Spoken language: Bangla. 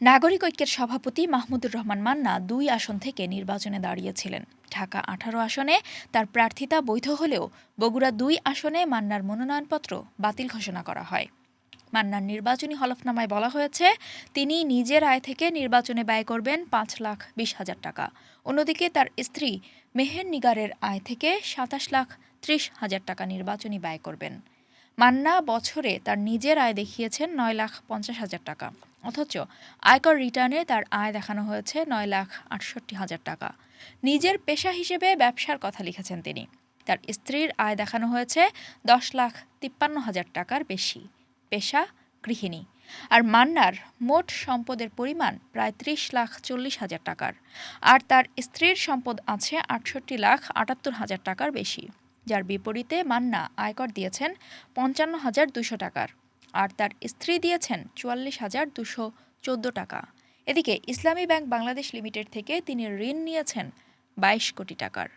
নাগরিক ঐক্যের সভাপতি মাহমুদুর রহমান মান্না ২ আসন থেকে নির্বাচনে দাঁড়িয়েছিলেন। ঢাকা ১৮ আসনে তার প্রার্থিতা বৈধ হলেও বগুড়া ২ আসনে মান্নার মনোনয়নপত্র বাতিল ঘোষণা করা হয়। মান্নার নির্বাচনী হলফনামায় বলা হয়েছে, তিনি নিজের আয় থেকে নির্বাচনে ব্যয় করবেন ৫,২০,০০০ টাকা। অন্যদিকে তার স্ত্রী মেহের নিগারের আয় থেকে ২৭,৩০,০০০ টাকা নির্বাচনী ব্যয় করবেন। মান্না বছরে তার নিজের আয় দেখিয়েছেন ৯,৫০,০০০ টাকা, অথচ আয়কর রিটার্নে তার আয় দেখানো হয়েছে ৯,৬৮,০০০ টাকা। নিজের পেশা হিসেবে ব্যবসার কথা লিখেছেন তিনি। তার স্ত্রীর আয় দেখানো হয়েছে ১০,৫৩,০০০ টাকার বেশি। পেশা গৃহিণী। আর মান্নার মোট সম্পদের পরিমাণ প্রায় ৩০,৪০,০০০ টাকার। আর তার স্ত্রীর সম্পদ আছে ৬৮,৭৮,০০০ টাকার বেশি, যার বিপরীতে মান্না আয়কর দিয়েছেন ৫৫,২০০ টাকার আর তার স্ত্রী দিয়েছেন ৪৪,২১৪ টাকা। এদিকে ইসলামী ব্যাংক বাংলাদেশ লিমিটেড থেকে তিনি ঋণ নিয়েছেন ২২ কোটি টাকার।